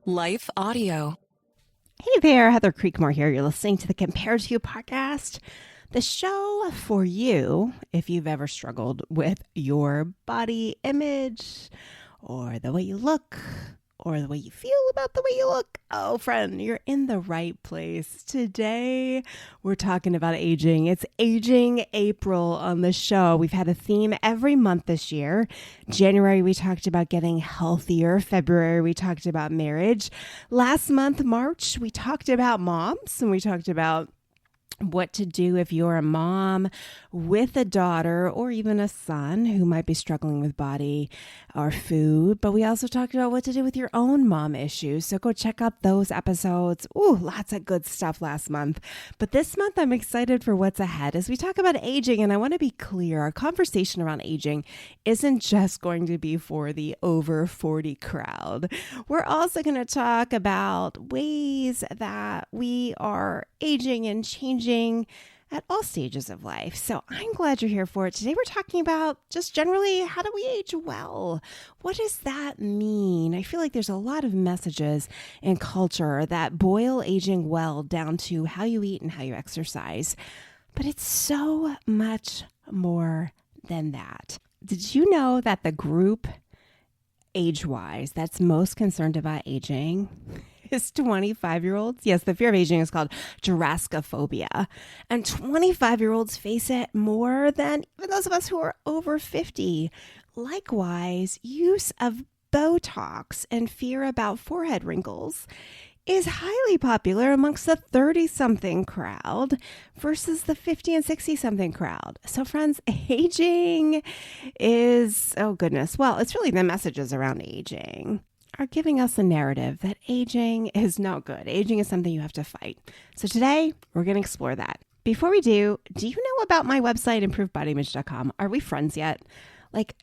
Life Audio. Hey there, Heather Creekmore here. You're listening to the Compared to You podcast, the show for you if you've ever struggled with your body image or the way you look or the way you feel about the way you look. Oh, friend, you're in the right place. Today, we're talking about aging. It's Aging April on the show. We've had a theme every month this year. January, we talked about getting healthier. February, we talked about marriage. Last month, March, we talked about moms and we talked about what to do if you're a mom with a daughter or even a son who might be struggling with body or food. But we also talked about what to do with your own mom issues. So go check out those episodes. Ooh, lots of good stuff last month. But this month, I'm excited for what's ahead as we talk about aging. And I want to be clear, our conversation around aging isn't just going to be for the over 40 crowd. We're also going to talk about ways that we are aging and changing at all stages of life. So I'm glad you're here for it. Today we're talking about just generally, how do we age well? What does that mean? I feel like there's a lot of messages in culture that boil aging well down to how you eat and how you exercise. But it's so much more than that. Did you know that the group age-wise that's most concerned about aging is 25-year-olds. Yes, the fear of aging is called Jurassicophobia. And 25-year-olds face it more than even those of us who are over 50. Likewise, use of Botox and fear about forehead wrinkles is highly popular amongst the 30-something crowd versus the 50 and 60-something crowd. So friends, aging is, oh goodness, well, it's really the messages around aging are giving us a narrative that aging is not good. Aging is something you have to fight. So today, we're going to explore that. Before we do you know about my website, improvedbodyimage.com? Are we friends yet?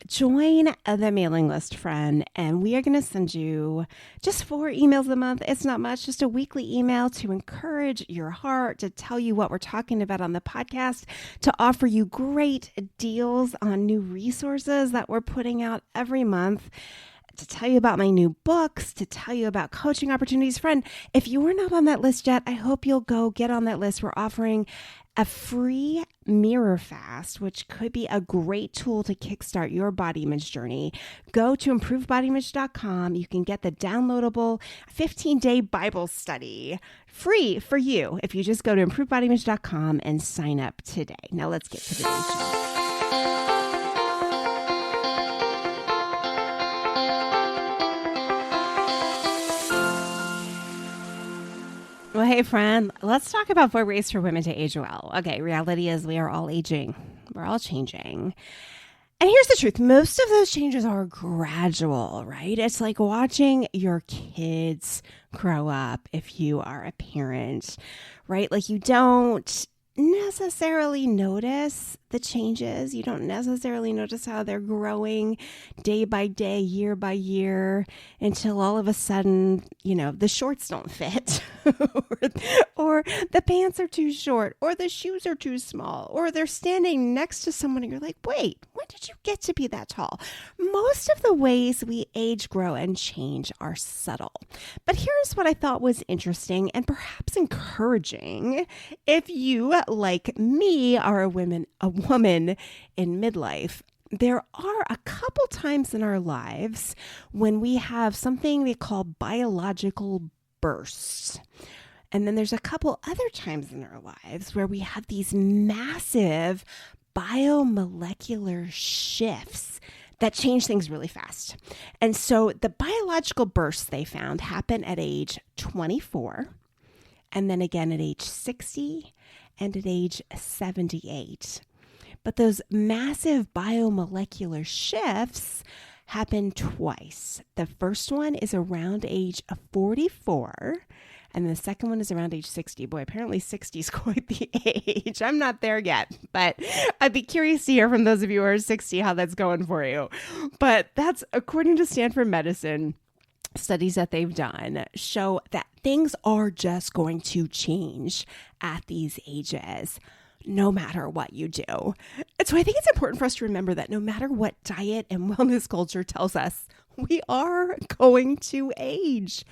Join the mailing list, friend, and we are going to send you just 4 emails a month. It's not much, just a weekly email to encourage your heart, to tell you what we're talking about on the podcast, to offer you great deals on new resources that we're putting out every month, to tell you about my new books, to tell you about coaching opportunities. Friend, if you are not on that list yet, I hope you'll go get on that list. We're offering a free mirror fast, which could be a great tool to kickstart your body image journey. Go to improvedbodyimage.com. You can get the downloadable 15-day Bible study free for you if you just go to improvedbodyimage.com and sign up today. Now let's get to the show. Well, hey, friend, let's talk about 4 ways for women to age well. Okay, reality is we are all aging. We're all changing. And here's the truth. Most of those changes are gradual, right? It's like watching your kids grow up if you are a parent, right? You don't necessarily notice the changes. You don't necessarily notice how they're growing day by day, year by year, until all of a sudden, the shorts don't fit or the pants are too short or the shoes are too small or they're standing next to someone and you're like, wait, when did you get to be that tall? Most of the ways we age, grow, and change are subtle. But here's what I thought was interesting and perhaps encouraging. If you, like me, are a woman in midlife, there are a couple times in our lives when we have something we call biological bursts. And then there's a couple other times in our lives where we have these massive biomolecular shifts that change things really fast. And so the biological bursts they found happen at age 24, and then again at age 60, and at age 78. But those massive biomolecular shifts happen twice. The first one is around age 44, and the second one is around age 60. Boy, apparently 60 is quite the age. I'm not there yet, but I'd be curious to hear from those of you who are 60 how that's going for you. But that's according to Stanford Medicine. Studies that they've done show that things are just going to change at these ages, no matter what you do. And so I think it's important for us to remember that no matter what diet and wellness culture tells us, we are going to age.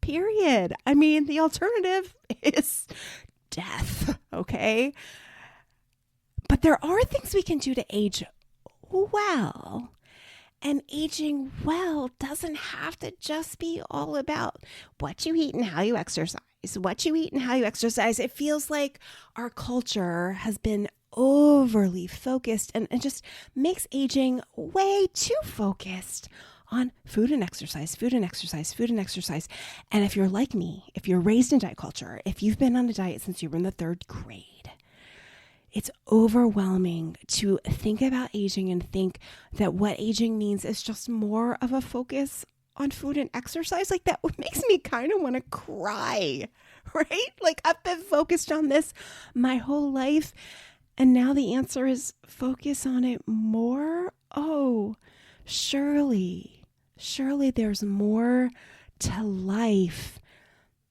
period. I mean, the alternative is death, okay? But there are things we can do to age well. And aging well doesn't have to just be all about what you eat and how you exercise. What you eat and how you exercise. It feels like our culture has been overly focused and just makes aging way too focused on food and exercise, food and exercise, food and exercise. And if you're like me, if you're raised in diet culture, if you've been on a diet since you were in the 3rd grade, it's overwhelming to think about aging and think that what aging means is just more of a focus on food and exercise. Like, that makes me kind of want to cry, right? Like, I've been focused on this my whole life, and now the answer is focus on it more. Oh, surely there's more to life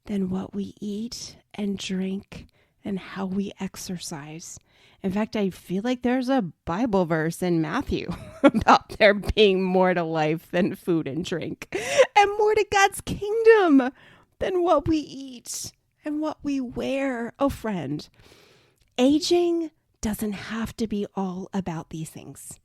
than what we eat and drink and how we exercise. In fact, I feel like there's a Bible verse in Matthew about there being more to life than food and drink, and more to God's kingdom than what we eat and what we wear. Oh, friend, aging doesn't have to be all about these things.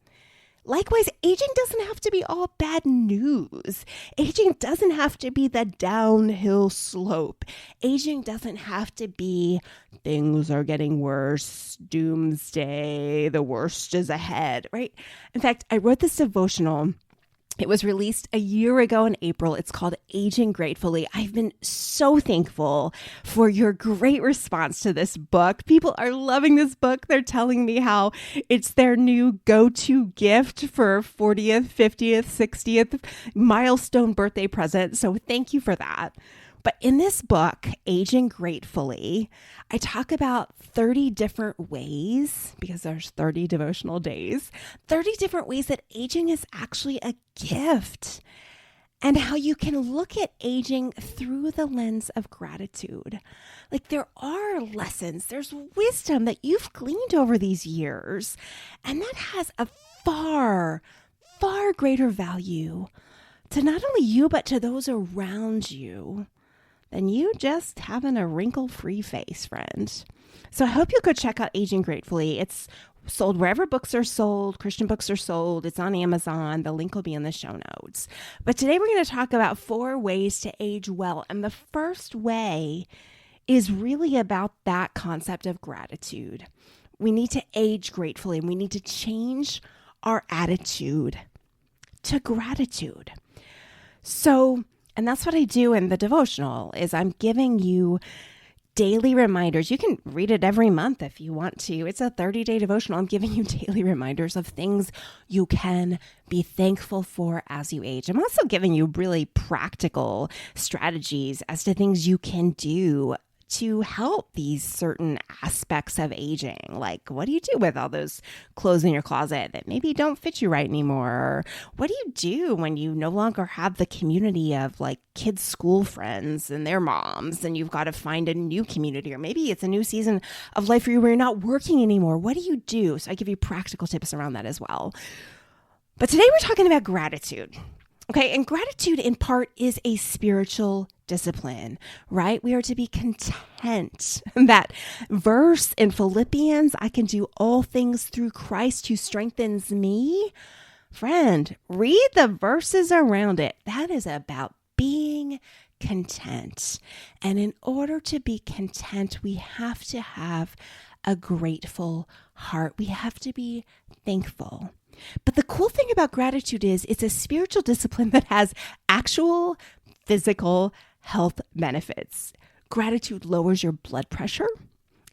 Likewise, aging doesn't have to be all bad news. Aging doesn't have to be the downhill slope. Aging doesn't have to be things are getting worse, doomsday, the worst is ahead, right? In fact, I wrote this devotional. It was released a year ago in April. It's called Aging Gratefully. I've been so thankful for your great response to this book. People are loving this book. They're telling me how it's their new go-to gift for 40th, 50th, 60th milestone birthday present. So thank you for that. But in this book, Aging Gratefully, I talk about 30 different ways, because there's 30 devotional days, 30 different ways that aging is actually a gift, and how you can look at aging through the lens of gratitude. Like, there are lessons, there's wisdom that you've gleaned over these years, and that has a far, far greater value to not only you, but to those around you, than you just having a wrinkle-free face, friend. So I hope you'll go check out Aging Gratefully. It's sold wherever books are sold, Christian books are sold. It's on Amazon. The link will be in the show notes. But today we're going to talk about 4 ways to age well. And the first way is really about that concept of gratitude. We need to age gratefully, and we need to change our attitude to gratitude. So, and that's what I do in the devotional, is I'm giving you daily reminders. You can read it every month if you want to. It's a 30-day devotional. I'm giving you daily reminders of things you can be thankful for as you age. I'm also giving you really practical strategies as to things you can do to help these certain aspects of aging. Like, what do you do with all those clothes in your closet that maybe don't fit you right anymore? Or what do you do when you no longer have the community of like kids' school friends and their moms, and you've got to find a new community? Or maybe it's a new season of life for you where you're not working anymore. What do you do? So I give you practical tips around that as well. But today we're talking about gratitude. Okay, and gratitude in part is a spiritual discipline, right? We are to be content. That verse in Philippians, I can do all things through Christ who strengthens me. Friend, read the verses around it. That is about being content. And in order to be content, we have to have a grateful heart. We have to be thankful. But the cool thing about gratitude is it's a spiritual discipline that has actual physical health benefits. Gratitude lowers your blood pressure.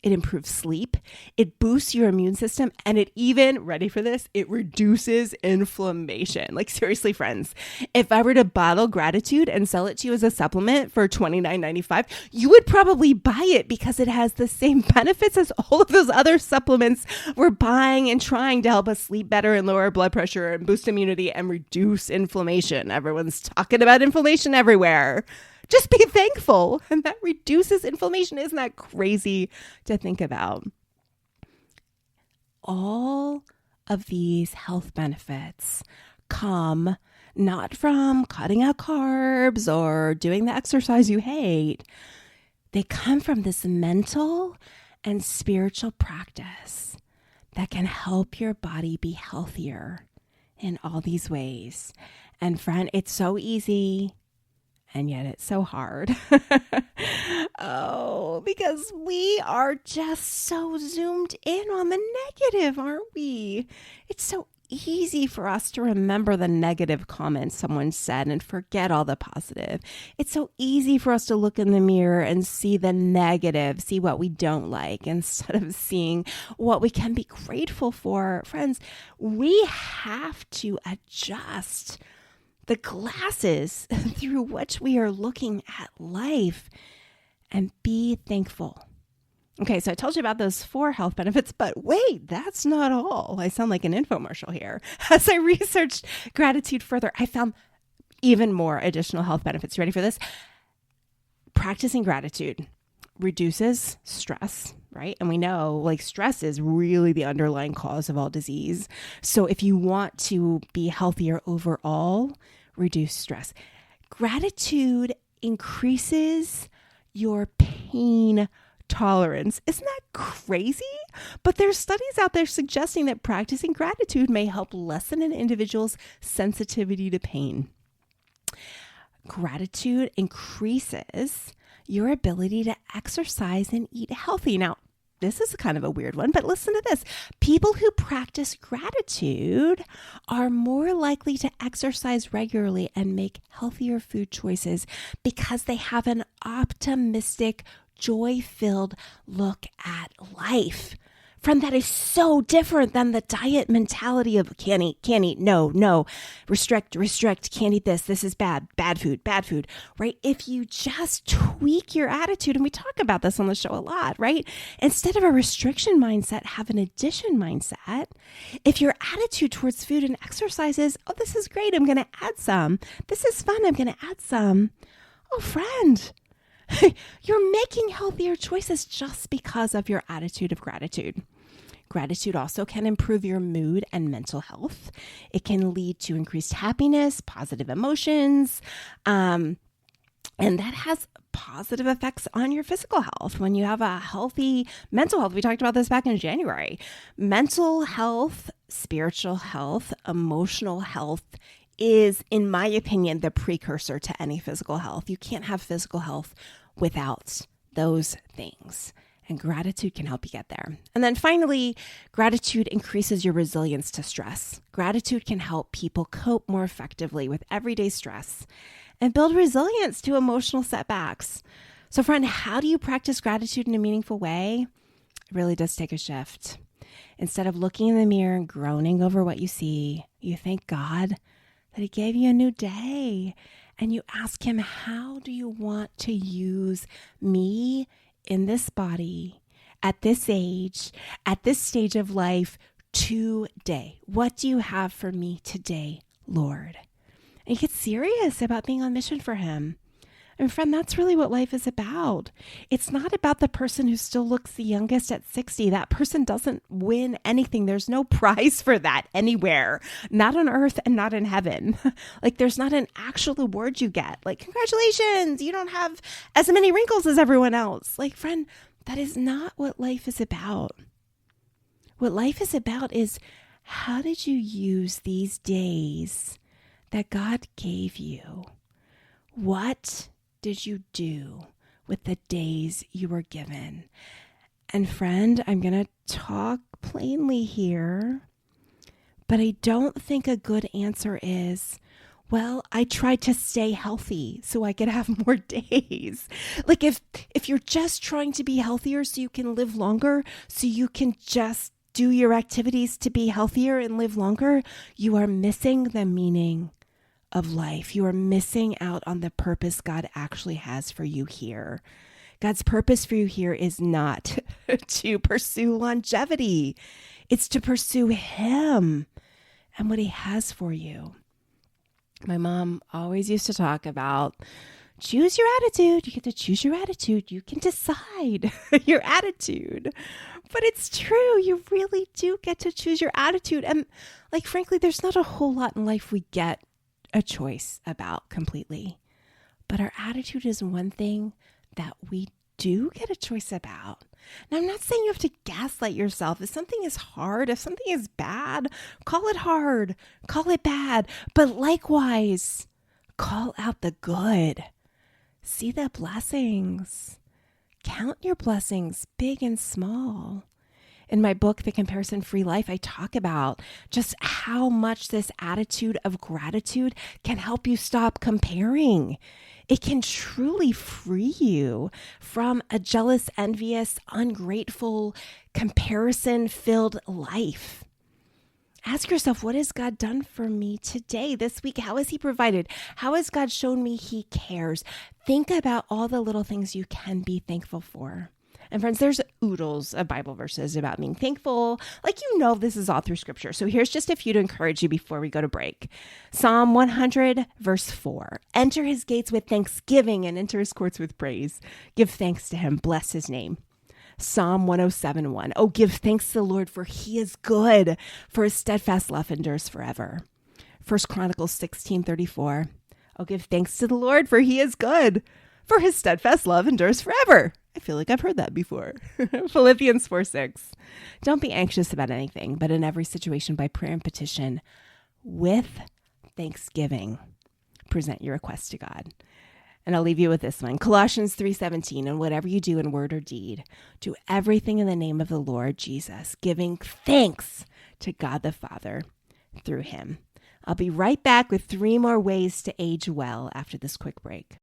It improves sleep. It boosts your immune system. And it even, ready for this, it reduces inflammation. Like, seriously, friends, if I were to bottle gratitude and sell it to you as a supplement for $29.95, you would probably buy it because it has the same benefits as all of those other supplements we're buying and trying to help us sleep better and lower blood pressure and boost immunity and reduce inflammation. Everyone's talking about inflammation everywhere. Just be thankful, and that reduces inflammation. Isn't that crazy to think about? All of these health benefits come not from cutting out carbs or doing the exercise you hate. They come from this mental and spiritual practice that can help your body be healthier in all these ways. And friend, it's so easy, and yet it's so hard. Oh, because we are just so zoomed in on the negative, aren't we? It's so easy for us to remember the negative comments someone said and forget all the positive. It's so easy for us to look in the mirror and see the negative, see what we don't like, instead of seeing what we can be grateful for. Friends, we have to adjust the glasses through which we are looking at life and be thankful. Okay, so I told you about those 4 health benefits, but wait, that's not all. I sound like an infomercial here. As I researched gratitude further, I found even more additional health benefits. You ready for this? Practicing gratitude reduces stress, right? And we know like stress is really the underlying cause of all disease. So if you want to be healthier overall, reduce stress. Gratitude increases your pain tolerance. Isn't that crazy? But there's studies out there suggesting that practicing gratitude may help lessen an individual's sensitivity to pain. Gratitude increases your ability to exercise and eat healthy. Now, this is kind of a weird one, but listen to this. People who practice gratitude are more likely to exercise regularly and make healthier food choices because they have an optimistic, joy-filled look at life. Friend, that is so different than the diet mentality of can't eat, no, restrict, can't eat this is bad food, right? If you just tweak your attitude, and we talk about this on the show a lot, right? Instead of a restriction mindset, have an addition mindset. If your attitude towards food and exercise is, oh, this is great, I'm going to add some. This is fun, I'm going to add some. Oh, friend, you're making healthier choices just because of your attitude of gratitude. Gratitude also can improve your mood and mental health. It can lead to increased happiness, positive emotions, and that has positive effects on your physical health. When you have a healthy mental health, we talked about this back in January. Mental health, spiritual health, emotional health is, in my opinion, the precursor to any physical health. You can't have physical health without those things. And gratitude can help you get there. And then finally, gratitude increases your resilience to stress. Gratitude can help people cope more effectively with everyday stress and build resilience to emotional setbacks. So friend, how do you practice gratitude in a meaningful way? It really does take a shift. Instead of looking in the mirror and groaning over what you see, you thank God that He gave you a new day. And you ask Him, how do you want to use me in this body, at this age, at this stage of life today? What do you have for me today, Lord? And you get serious about being on mission for Him. And friend, that's really what life is about. It's not about the person who still looks the youngest at 60. That person doesn't win anything. There's no prize for that anywhere, not on earth and not in heaven. Like there's not an actual award you get. Like, congratulations, you don't have as many wrinkles as everyone else. Like, friend, that is not what life is about. What life is about is, how did you use these days that God gave you? What did you do with the days you were given? And friend, I'm going to talk plainly here, but I don't think a good answer is, well, I tried to stay healthy so I could have more days. Like if you're just trying to be healthier so you can live longer, so you can just do your activities to be healthier and live longer, you are missing the meaning of life. You are missing out on the purpose God actually has for you here. God's purpose for you here is not to pursue longevity. It's to pursue Him and what He has for you. My mom always used to talk about choose your attitude. You get to choose your attitude. You can decide your attitude. But it's true. You really do get to choose your attitude. And like, frankly, there's not a whole lot in life we get a choice about completely. But our attitude is one thing that we do get a choice about. Now, I'm not saying you have to gaslight yourself. If something is hard, if something is bad, call it hard, call it bad. But likewise, call out the good. See the blessings. Count your blessings, big and small. In my book, The Comparison-Free Life, I talk about just how much this attitude of gratitude can help you stop comparing. It can truly free you from a jealous, envious, ungrateful, comparison-filled life. Ask yourself, what has God done for me today, this week? How has He provided? How has God shown me He cares? Think about all the little things you can be thankful for. And friends, there's oodles of Bible verses about being thankful. This is all through Scripture. So here's just a few to encourage you before we go to break. Psalm 100, verse 4. Enter His gates with thanksgiving and enter His courts with praise. Give thanks to Him. Bless His name. Psalm 107:1. Oh, give thanks to the Lord, for He is good, for His steadfast love endures forever. 1 Chronicles 16:34. Oh, give thanks to the Lord, for He is good, for His steadfast love endures forever. I feel like I've heard that before. Philippians 4:6. Don't be anxious about anything, but in every situation by prayer and petition, with thanksgiving, present your requests to God. And I'll leave you with this one. Colossians 3:17, and whatever you do in word or deed, do everything in the name of the Lord Jesus, giving thanks to God the Father through Him. I'll be right back with 3 more ways to age well after this quick break.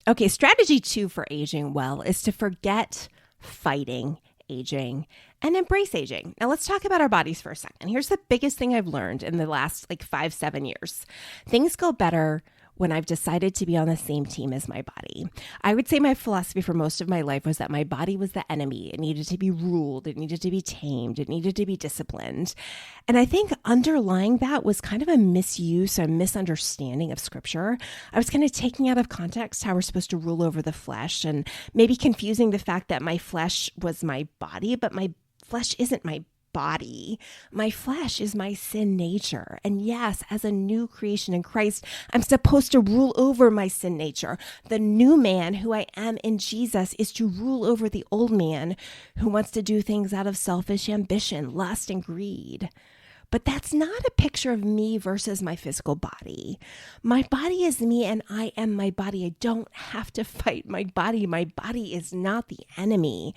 Okay, strategy 2 for aging well is to forget fighting aging and embrace aging. Now let's talk about our bodies for a second. Here's the biggest thing I've learned in the last 5-7 years. Things go better when I've decided to be on the same team as my body. I would say my philosophy for most of my life was that my body was the enemy. It needed to be ruled. It needed to be tamed. It needed to be disciplined. And I think underlying that was kind of a misuse or misunderstanding of Scripture. I was kind of taking out of context how we're supposed to rule over the flesh and maybe confusing the fact that my flesh was my body, but my flesh isn't my body. My flesh is my sin nature. And yes, as a new creation in Christ, I'm supposed to rule over my sin nature. The new man who I am in Jesus is to rule over the old man who wants to do things out of selfish ambition, lust, and greed. But that's not a picture of me versus my physical body. My body is me and I am my body. I don't have to fight my body. My body is not the enemy.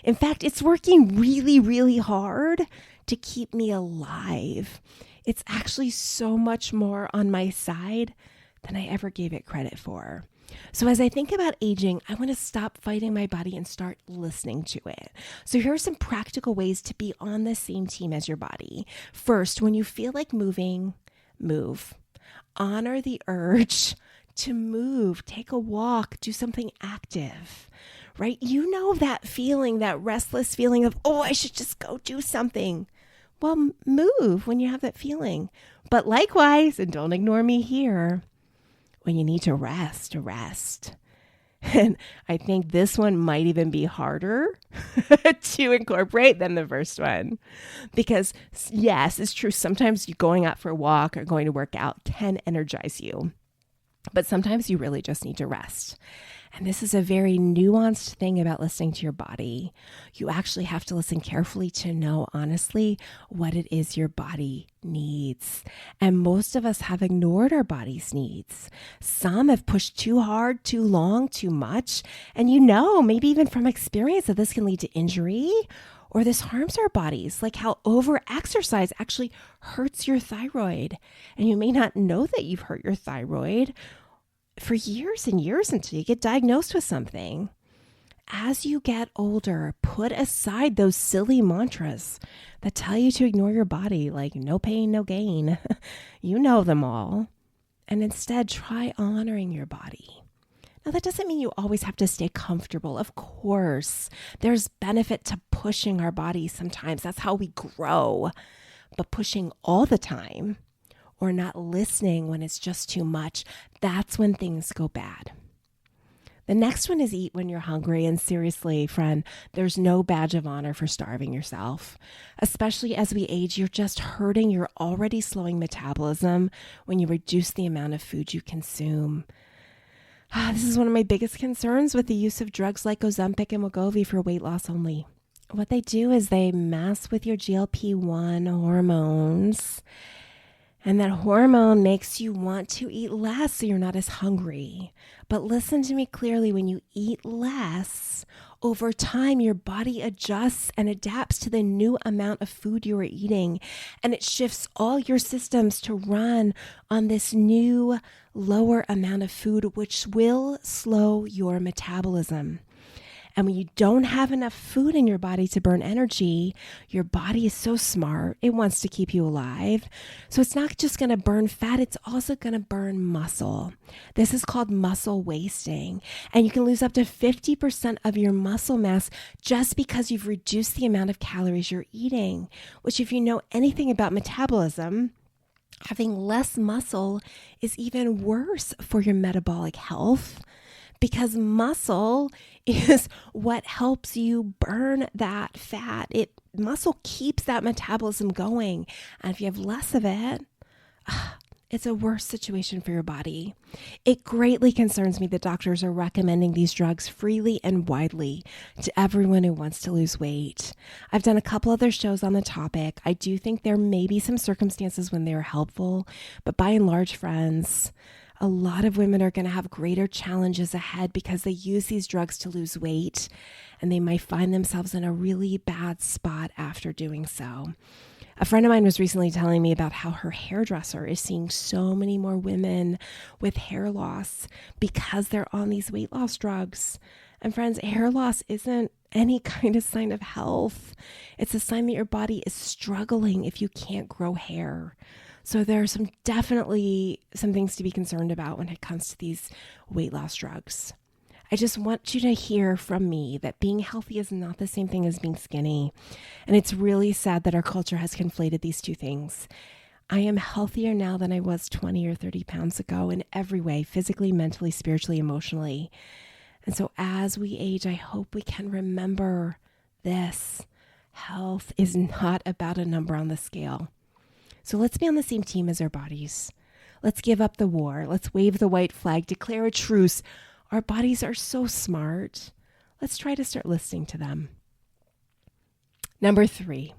In fact, it's working really, really hard to keep me alive. It's actually so much more on my side than I ever gave it credit for. So as I think about aging, I want to stop fighting my body and start listening to it. So here are some practical ways to be on the same team as your body. First, when you feel like moving, move. Honor the urge to move. Take a walk. Do something active, right? You know that feeling, that restless feeling of, oh, I should just go do something. Well, move when you have that feeling. But likewise, and don't ignore me here, when you need to rest, rest. And I think this one might even be harder to incorporate than the first one. Because yes, it's true. Sometimes you going out for a walk or going to work out can energize you. But sometimes you really just need to rest. And this is a very nuanced thing about listening to your body. You actually have to listen carefully to know, honestly, what it is your body needs. And most of us have ignored our body's needs. Some have pushed too hard, too long, too much. And maybe even from experience, that this can lead to injury or this harms our bodies, like how over-exercise actually hurts your thyroid. And you may not know that you've hurt your thyroid for years and years until you get diagnosed with something. As you get older, put aside those silly mantras that tell you to ignore your body, like no pain, no gain. You know them all. And instead, try honoring your body. Now, that doesn't mean you always have to stay comfortable. Of course, there's benefit to pushing our bodies sometimes. That's how we grow. But pushing all the time, or not listening when it's just too much, that's when things go bad. The next one is eat when you're hungry. And seriously, friend, there's no badge of honor for starving yourself. Especially as we age, you're just hurting your already slowing metabolism when you reduce the amount of food you consume. This is one of my biggest concerns with the use of drugs like Ozempic and Wegovy for weight loss only. What they do is they mess with your GLP-1 hormones, and that hormone makes you want to eat less so you're not as hungry. But listen to me clearly, when you eat less, over time, your body adjusts and adapts to the new amount of food you are eating, and it shifts all your systems to run on this new lower amount of food, which will slow your metabolism. And when you don't have enough food in your body to burn energy, your body is so smart, it wants to keep you alive. So it's not just going to burn fat, it's also going to burn muscle. This is called muscle wasting. And you can lose up to 50% of your muscle mass just because you've reduced the amount of calories you're eating, which, if you know anything about metabolism, having less muscle is even worse for your metabolic health, because muscle is what helps you burn that fat. Muscle keeps that metabolism going. And if you have less of it, it's a worse situation for your body. It greatly concerns me that doctors are recommending these drugs freely and widely to everyone who wants to lose weight. I've done a couple other shows on the topic. I do think there may be some circumstances when they are helpful, but by and large, friends, a lot of women are going to have greater challenges ahead because they use these drugs to lose weight, and they might find themselves in a really bad spot after doing so. A friend of mine was recently telling me about how her hairdresser is seeing so many more women with hair loss because they're on these weight loss drugs. And friends, hair loss isn't any kind of sign of health. It's a sign that your body is struggling if you can't grow hair. So there are definitely some things to be concerned about when it comes to these weight loss drugs. I just want you to hear from me that being healthy is not the same thing as being skinny. And it's really sad that our culture has conflated these two things. I am healthier now than I was 20 or 30 pounds ago in every way, physically, mentally, spiritually, emotionally. And so as we age, I hope we can remember this. Health is not about a number on the scale. So let's be on the same team as our bodies. Let's give up the war. Let's wave the white flag, declare a truce. Our bodies are so smart. Let's try to start listening to them. Number 3,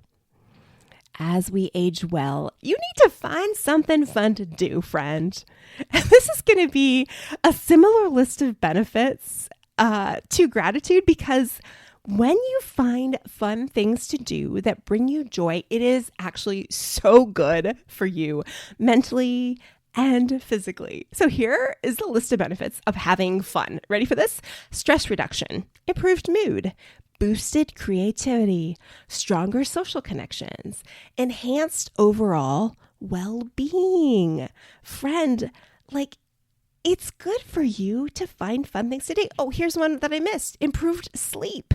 as we age well, you need to find something fun to do, friend. And this is going to be a similar list of benefits to gratitude, because when you find fun things to do that bring you joy, it is actually so good for you mentally and physically. So here is the list of benefits of having fun. Ready for this? Stress reduction, improved mood, boosted creativity, stronger social connections, enhanced overall well-being. Friend, it's good for you to find fun things to do. Oh, here's one that I missed. Improved sleep,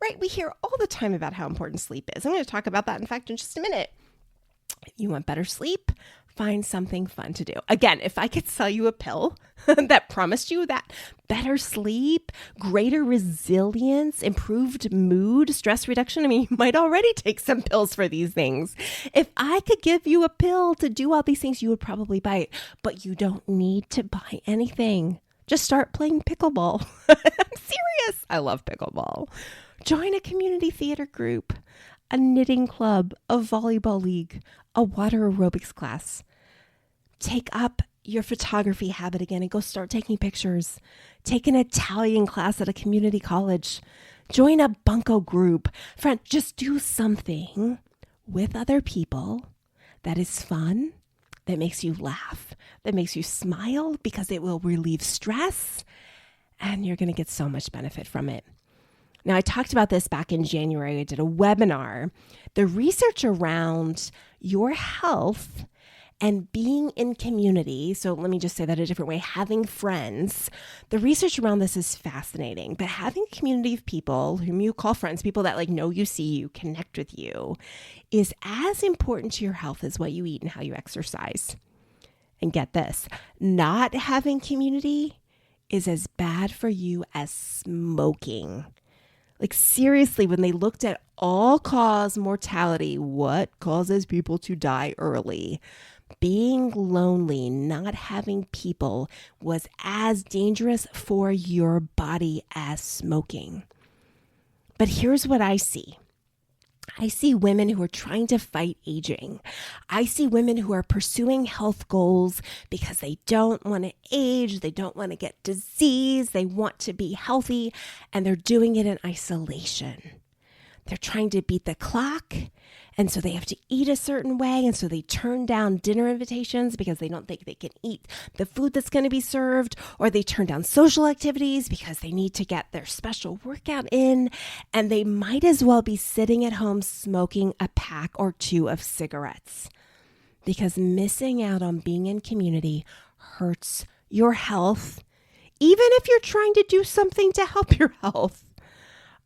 right? We hear all the time about how important sleep is. I'm going to talk about that, in fact, in just a minute. If you want better sleep, find something fun to do. Again, if I could sell you a pill that promised you that better sleep, greater resilience, improved mood, stress reduction, you might already take some pills for these things. If I could give you a pill to do all these things, you would probably buy it, but you don't need to buy anything. Just start playing pickleball. I'm serious. I love pickleball. Join a community theater group, a knitting club, a volleyball league, a water aerobics class. Take up your photography habit again and go start taking pictures. Take an Italian class at a community college. Join a bunco group. Friend, just do something with other people that is fun, that makes you laugh, that makes you smile, because it will relieve stress, and you're going to get so much benefit from it. Now, I talked about this back in January. I did a webinar. The research around your health and being in community, so let me just say that a different way, having friends, the research around this is fascinating. But having a community of people whom you call friends, people that know you, see you, connect with you, is as important to your health as what you eat and how you exercise. And get this, not having community is as bad for you as smoking. Like seriously, when they looked at all-cause mortality, what causes people to die early? Being lonely, not having people was as dangerous for your body as smoking. But here's what I see. I see women who are trying to fight aging. I see women who are pursuing health goals because they don't want to age, they don't want to get disease, they want to be healthy, and they're doing it in isolation. They're trying to beat the clock, and so they have to eat a certain way, and so they turn down dinner invitations because they don't think they can eat the food that's going to be served, or they turn down social activities because they need to get their special workout in, and they might as well be sitting at home smoking a pack or two of cigarettes because missing out on being in community hurts your health, even if you're trying to do something to help your health.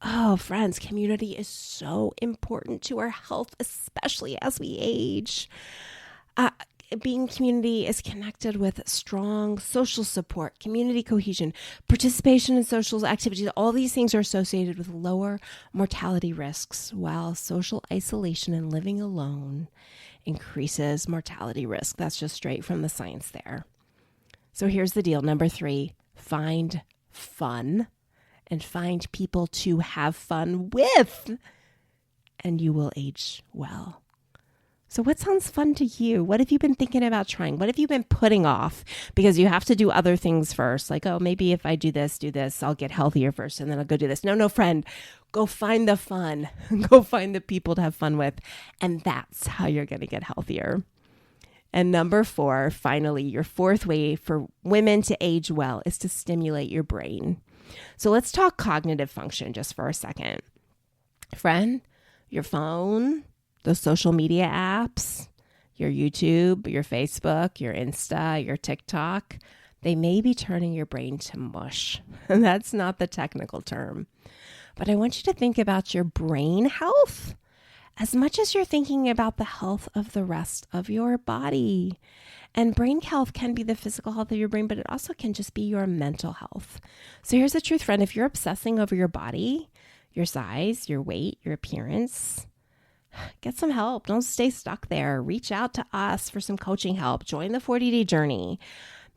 Oh, friends, community is so important to our health, especially as we age. Being community is connected with strong social support, community cohesion, participation in social activities. All these things are associated with lower mortality risks, while social isolation and living alone increases mortality risk. That's just straight from the science there. So here's the deal. Number 3, find fun. And find people to have fun with, and you will age well. So what sounds fun to you? What have you been thinking about trying? What have you been putting off? Because you have to do other things first. Like, oh, maybe if I do this, I'll get healthier first, and then I'll go do this. No, friend. Go find the fun. Go find the people to have fun with. And that's how you're going to get healthier. And number 4, finally, your 4th way for women to age well is to stimulate your brain. So let's talk cognitive function just for a second. Friend, your phone, the social media apps, your YouTube, your Facebook, your Insta, your TikTok, they may be turning your brain to mush. And that's not the technical term. But I want you to think about your brain health as much as you're thinking about the health of the rest of your body. And brain health can be the physical health of your brain, but it also can just be your mental health. So here's the truth, friend. If you're obsessing over your body, your size, your weight, your appearance, get some help. Don't stay stuck there. Reach out to us for some coaching help. Join the 40-day journey.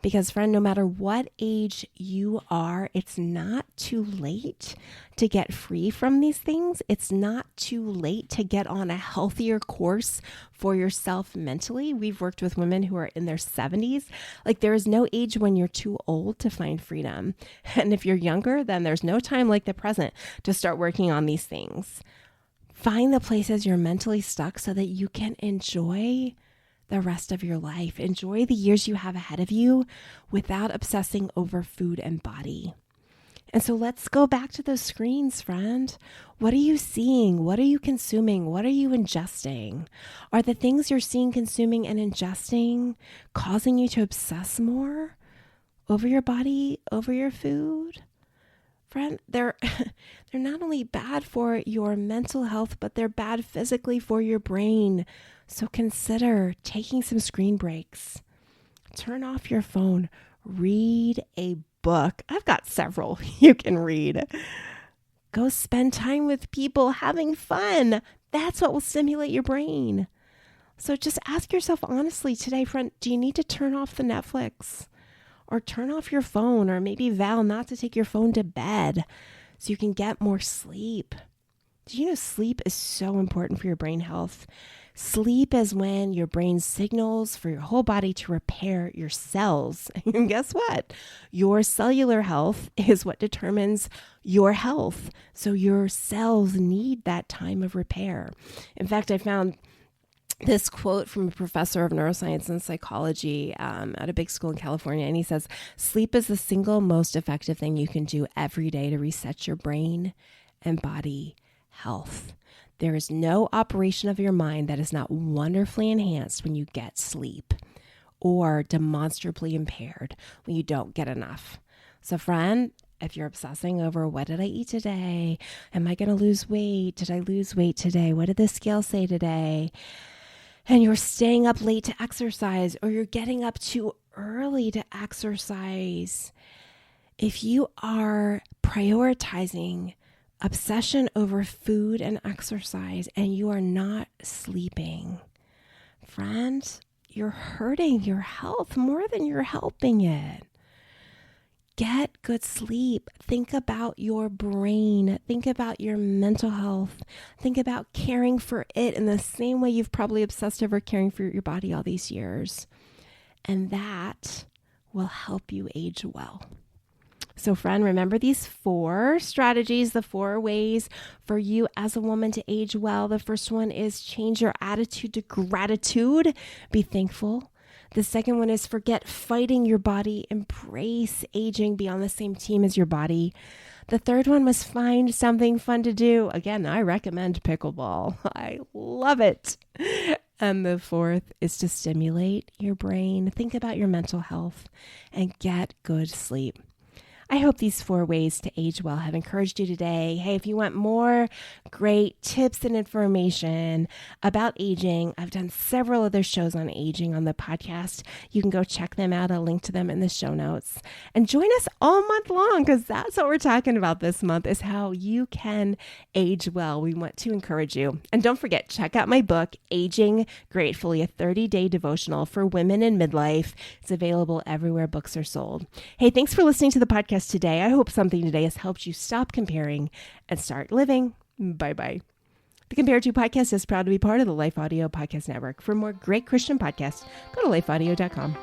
Because, friend, no matter what age you are, it's not too late to get free from these things. It's not too late to get on a healthier course for yourself mentally. We've worked with women who are in their 70s. Like, there is no age when you're too old to find freedom. And if you're younger, then there's no time like the present to start working on these things. Find the places you're mentally stuck so that you can enjoy the rest of your life. Enjoy the years you have ahead of you without obsessing over food and body. And so let's go back to those screens, friend. What are you seeing? What are you consuming? What are you ingesting? Are the things you're seeing, consuming, and ingesting causing you to obsess more over your body, over your food? Friend, they're not only bad for your mental health, but they're bad physically for your brain. So consider taking some screen breaks. Turn off your phone. Read a book. I've got several you can read. Go spend time with people having fun. That's what will stimulate your brain. So just ask yourself honestly today, friend, do you need to turn off the Netflix? Or turn off your phone, or maybe vow not to take your phone to bed so you can get more sleep. Do you know sleep is so important for your brain health? Sleep is when your brain signals for your whole body to repair your cells. And guess what? Your cellular health is what determines your health. So your cells need that time of repair. In fact, I found this quote from a professor of neuroscience and psychology at a big school in California. And he says, sleep is the single most effective thing you can do every day to reset your brain and body health. There is no operation of your mind that is not wonderfully enhanced when you get sleep, or demonstrably impaired when you don't get enough. So friend, if you're obsessing over what did I eat today? Am I going to lose weight? Did I lose weight today? What did the scale say today? And you're staying up late to exercise, or you're getting up too early to exercise, If you are prioritizing obsession over food and exercise and you are not sleeping, friends, you're hurting your health more than you're helping it. Get good sleep. Think about your brain. Think about your mental health. Think about caring for it in the same way you've probably obsessed over caring for your body all these years. And that will help you age well. So friend, remember these 4 strategies, the 4 ways for you as a woman to age well. The first one is change your attitude to gratitude. Be thankful. The second one is forget fighting your body. Embrace aging. Be on the same team as your body. The third one was find something fun to do. Again, I recommend pickleball. I love it. And the fourth is to stimulate your brain. Think about your mental health and get good sleep. I hope these 4 ways to age well have encouraged you today. Hey, if you want more great tips and information about aging, I've done several other shows on aging on the podcast. You can go check them out. I'll link to them in the show notes. And join us all month long, because that's what we're talking about this month, is how you can age well. We want to encourage you. And don't forget, check out my book, Aging Gratefully, a 30-day devotional for women in midlife. It's available everywhere books are sold. Hey, thanks for listening to the podcast today. I hope something today has helped you stop comparing and start living. Bye-bye. The Compared to podcast is proud to be part of the Life Audio Podcast Network. For more great Christian podcasts, go to lifeaudio.com.